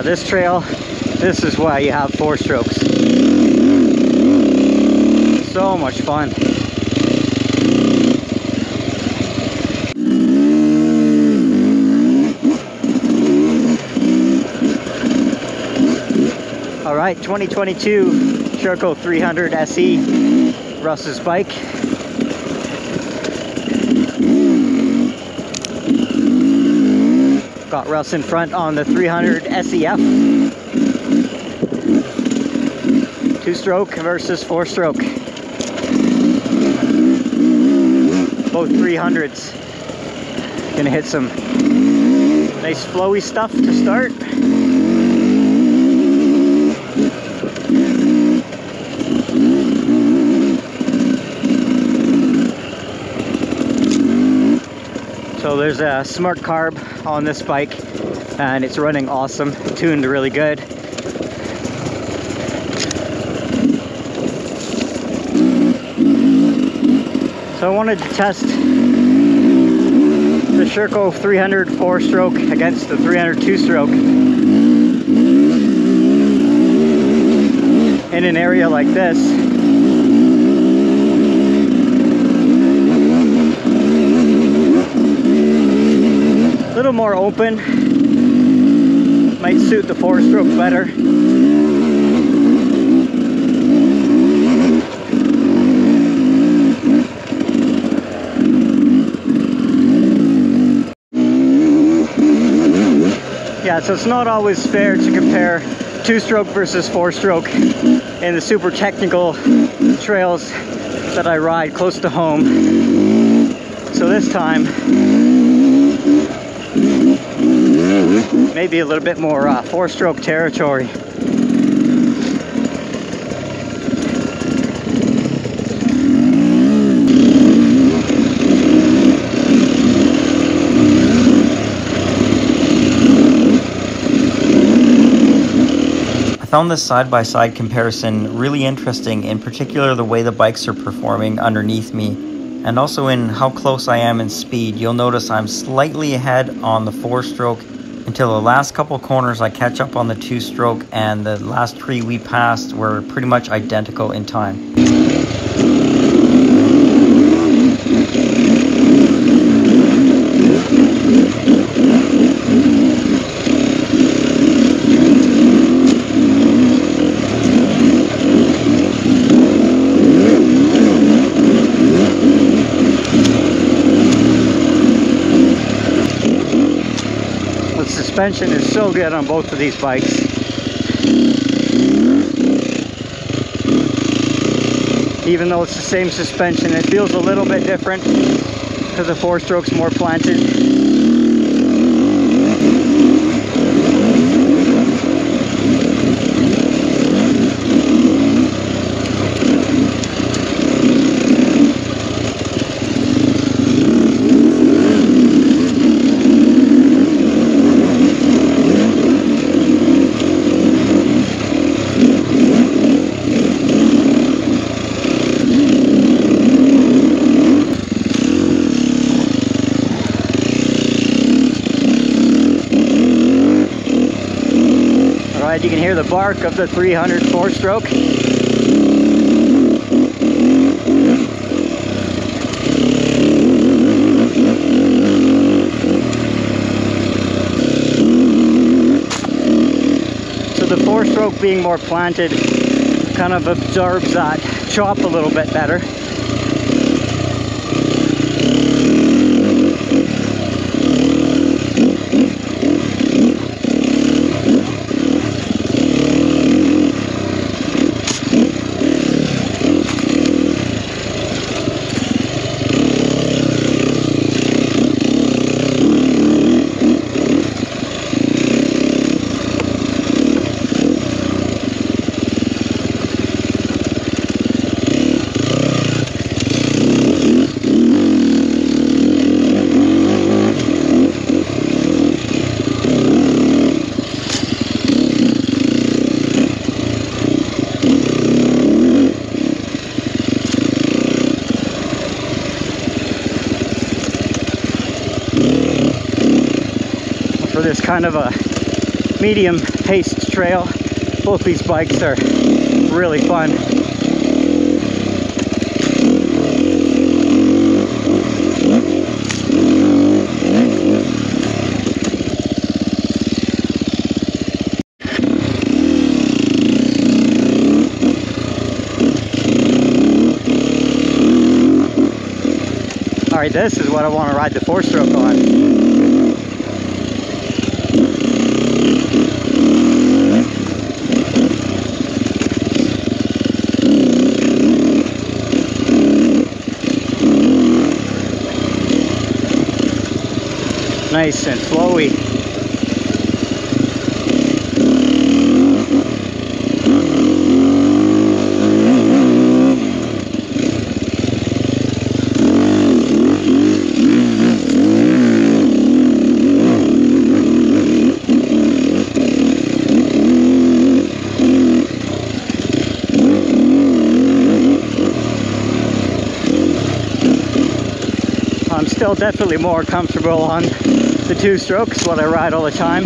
Yeah, this trail, this is why you have 4 strokes. So much fun. All right, 2022 Sherco 300SE, Russ's bike. Got Russ in front on the 300SEF. 2-stroke versus 4-stroke. Both 300s. Gonna hit some nice flowy stuff to start. So there's a smart carb on this bike and it's running awesome, tuned really good. So I wanted to test the Sherco 300 4-stroke against the 300 2-stroke in an area like this. A little more open, might suit the 4-stroke better. Yeah, so it's not always fair to compare 2-stroke versus 4-stroke in the super technical trails that I ride close to home. So this time, maybe a little bit more 4-stroke territory. I found this side-by-side comparison really interesting, in particular the way the bikes are performing underneath me, and also in how close I am in speed. You'll notice I'm slightly ahead on the 4-stroke until the last couple corners I catch up on the 2-stroke, and the last 3 we passed were pretty much identical in time. Suspension is so good on both of these bikes. Even though it's the same suspension, it feels a little bit different because the 4-stroke's more planted. You can hear the bark of the 300 4-stroke. So the 4-stroke being more planted kind of absorbs that chop a little bit better. For this kind of a medium paced trail. Both these bikes are really fun. Alright, this is what I want to ride the 4-stroke on. Nice and flowy. I'm still definitely more comfortable on the 2-stroke. It's what I ride all the time.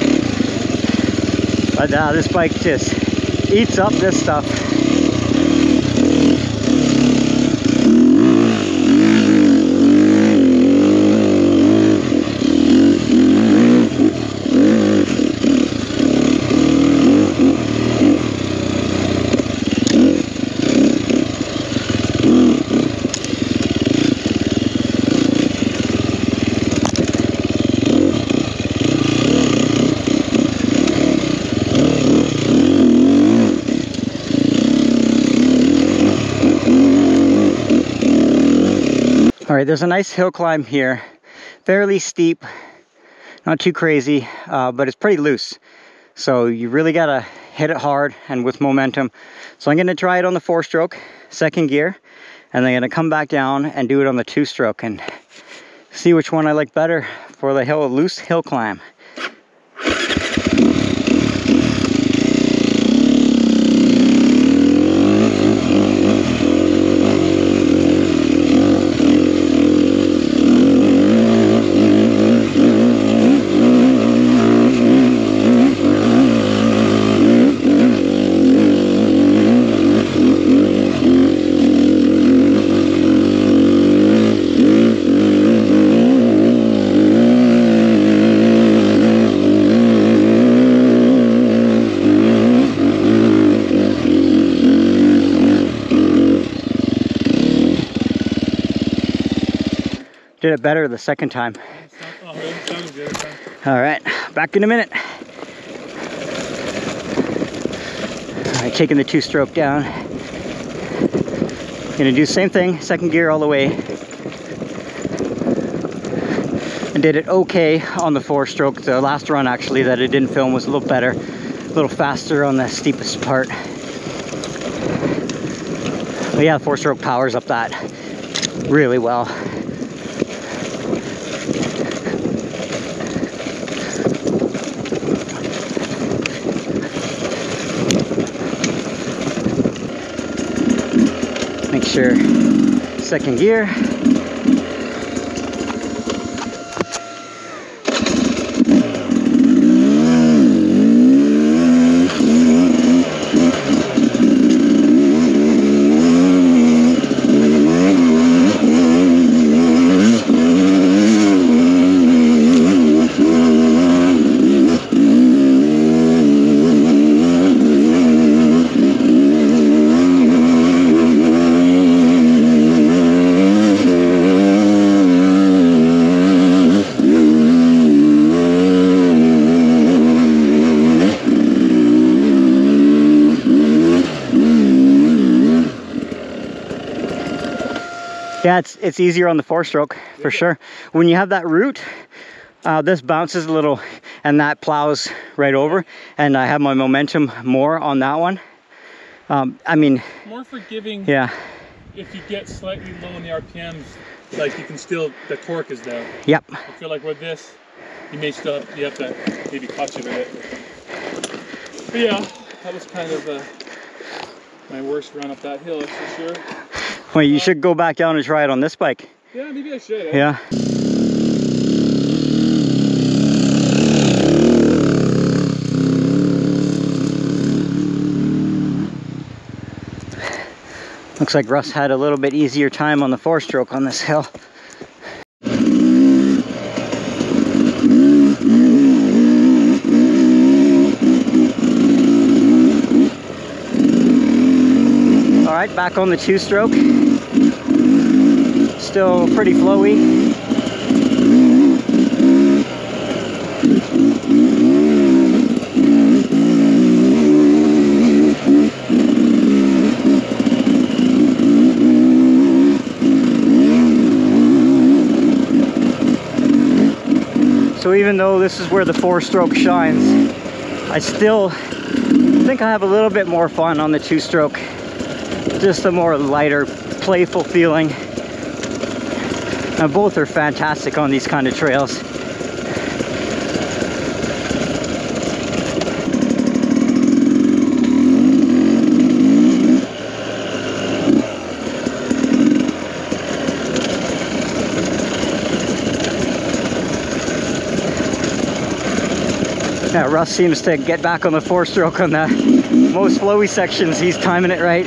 But this bike just eats up this stuff. All right, there's a nice hill climb here, fairly steep, not too crazy, but it's pretty loose. So you really gotta hit it hard and with momentum. So I'm gonna try it on the 4-stroke, 2nd gear, and then I'm gonna come back down and do it on the 2-stroke and see which one I like better for the loose hill climb. Did it better the 2nd time. All right, back in a minute. All right, taking the 2-stroke down. Gonna do the same thing, 2nd gear all the way. And did it okay on the 4-stroke. The last run actually that I didn't film was a little better, a little faster on the steepest part. But yeah, 4-stroke powers up that really well. Make sure 2nd gear. Yeah, it's easier on the 4-stroke for sure. When you have that root, this bounces a little and that plows right over, and I have my momentum more on that one. I mean, more forgiving. Yeah. If you get slightly low in the RPMs, like you can still, the torque is there. Yep. I feel like with this, you may still have, you have to maybe clutch it a bit. But yeah, that was kind of my worst run up that hill, that's for sure. Well, you should go back down and try it on this bike. Yeah, maybe I should. Yeah. Looks like Russ had a little bit easier time on the 4-stroke on this hill. Alright, back on the 2-stroke. Still pretty flowy. So even though this is where the 4-stroke shines, I still think I have a little bit more fun on the 2-stroke. Just a more lighter, playful feeling. Now both are fantastic on these kind of trails. Now Russ seems to get back on the 4-stroke on the most flowy sections. He's timing it right.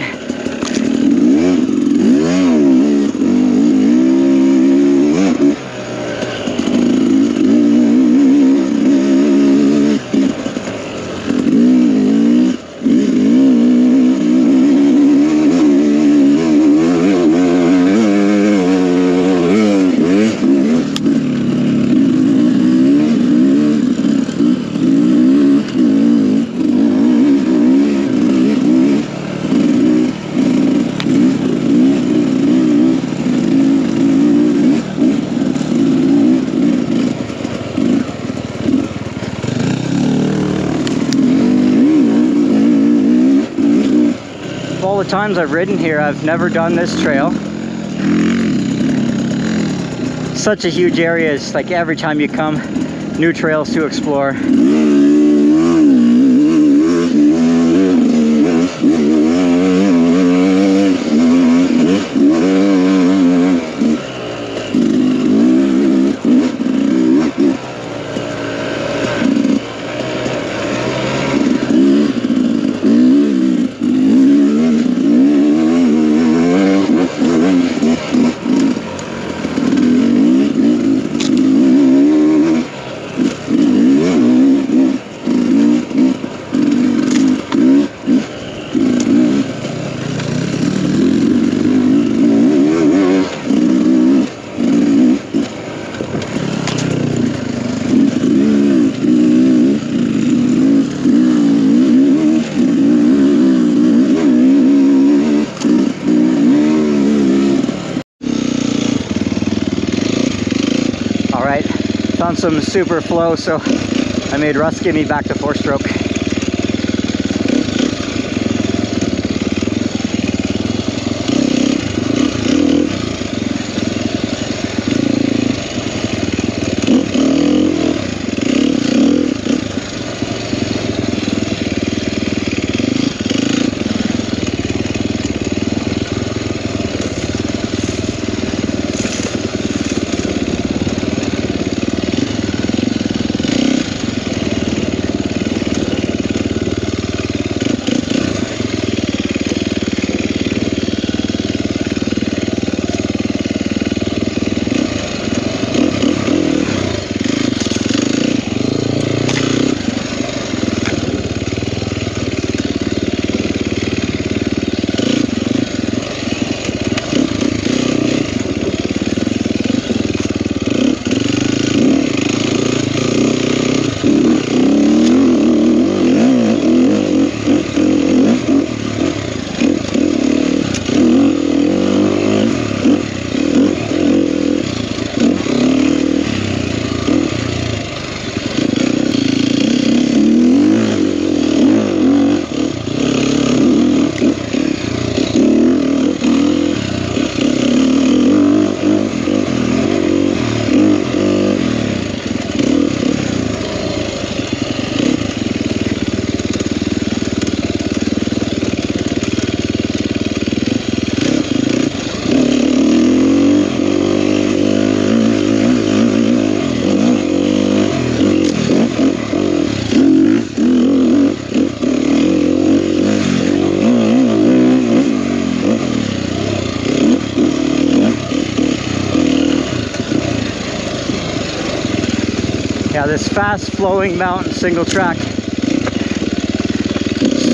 All the times I've ridden here, I've never done this trail. Such a huge area. It's like every time you come, new trails to explore. Alright, found some super flow, so I made Russ give me back to 4-stroke. this fast flowing mountain single track.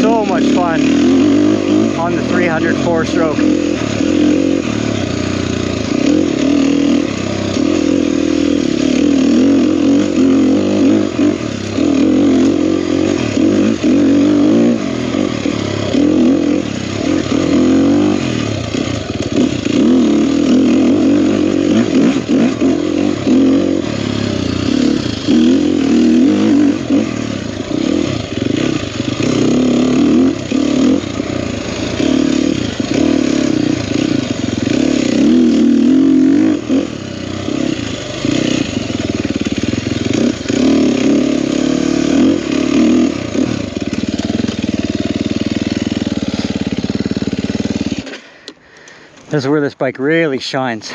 So much fun on the 300 4-stroke. This is where this bike really shines.